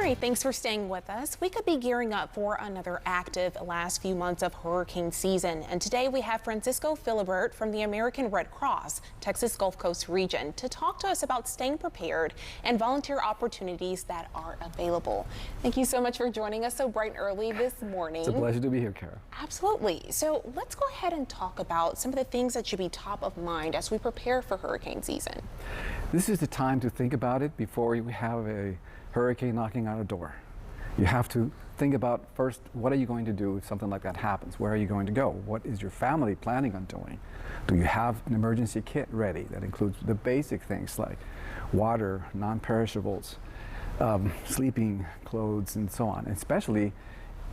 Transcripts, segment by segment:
right, thanks for staying with us. We could be gearing up for another active last few months of hurricane season. And today we have Francisco Philibert from the American Red Cross, Texas Gulf Coast region, to talk to us about staying prepared and volunteer opportunities that are available. Thank you so much for joining us so bright and early this morning. It's a pleasure to be here, Kara. Absolutely. So let's go ahead and talk about some of the things that should be top of mind as we prepare for hurricane season. This is the time to think about it before we have a hurricane knocking on our door. You have to think about first, what are you going to do if something like that happens? Where are you going to go? What is your family planning on doing? Do you have an emergency kit ready that includes the basic things like water, non-perishables, sleeping clothes, and so on? And especially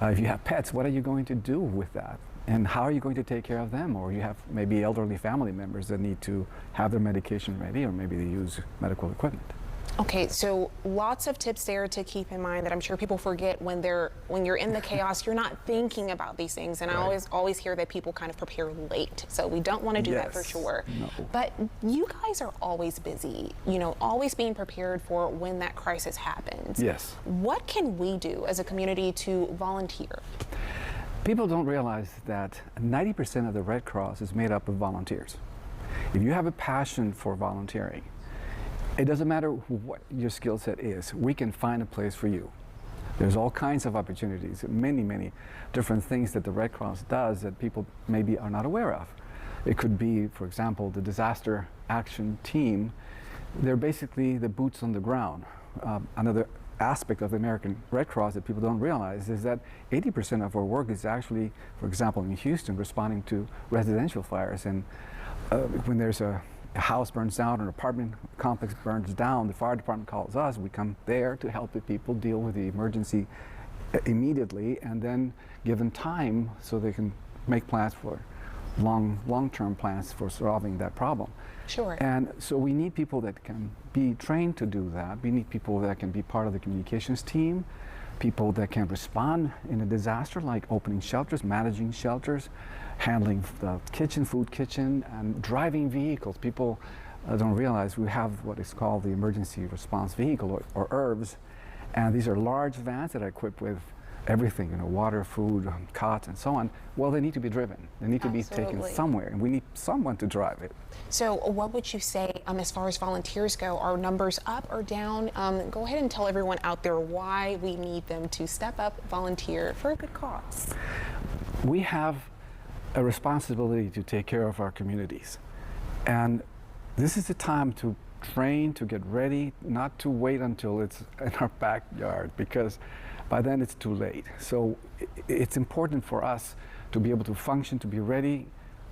if you have pets, what are you going to do with that? And how are you going to take care of them? Or you have maybe elderly family members that need to have their medication ready, or maybe they use medical equipment. Okay, so lots of tips there to keep in mind that I'm sure people forget when you're in the chaos. You're not thinking about these things, and Right. I always hear that people kind of prepare late. So we don't want to do that for Yes. sure. No. But you guys are always busy, always being prepared for when that crisis happens. Yes. What can we do as a community to volunteer? People don't realize that 90% of the Red Cross is made up of volunteers. If you have a passion for volunteering, it doesn't matter what your skill set is, we can find a place for you. There's all kinds of opportunities, many different things that the Red Cross does that people maybe are not aware of. It could be, for example, the disaster action team. They're basically the boots on the ground. Another aspect of the American Red Cross that people don't realize is that 80% of our work is actually, for example, in Houston, responding to residential fires. And when there's a house burns down or an apartment complex burns down, the fire department calls us. We come there to help the people deal with the emergency immediately, and then give them time so they can make plans for long-term plans for solving that problem. Sure. And so we need people that can be trained to do that. We need people that can be part of the communications team, people that can respond in a disaster, like opening shelters, managing shelters, handling the food kitchen, and driving vehicles. People don't realize we have what is called the emergency response vehicle, or ERVs, and these are large vans that are equipped with everything, water, food, cots, and so on. Well, they need to be driven. They need to be taken somewhere, and we need someone to drive it. So what would you say as far as volunteers go? Are numbers up or down? Go ahead and tell everyone out there why we need them to step up, volunteer for a good cause. We have a responsibility to take care of our communities. And this is the time to train, to get ready, not to wait until it's in our backyard, because by then it's too late. So it's important for us to be able to function, to be ready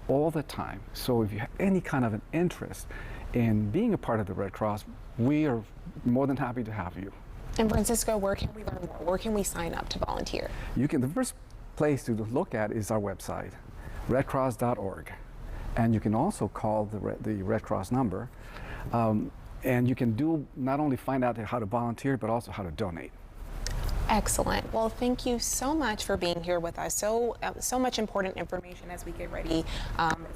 all the time. So if you have any kind of an interest in being a part of the Red Cross, we are more than happy to have you. And Francisco, where can we learn more? Where can we sign up to volunteer? The first place to look at is our website, redcross.org. And you can also call the Red Cross number. And you can not only find out how to volunteer, but also how to donate. Excellent. Well, thank you so much for being here with us. So much important information as we get ready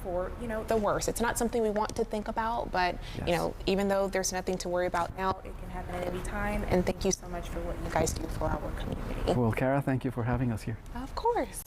for the worst. It's not something we want to think about, but Yes. Even though there's nothing to worry about now, it can happen at any time. And thank you so much for what you guys do for our community. Well, Kara, thank you for having us here. Of course.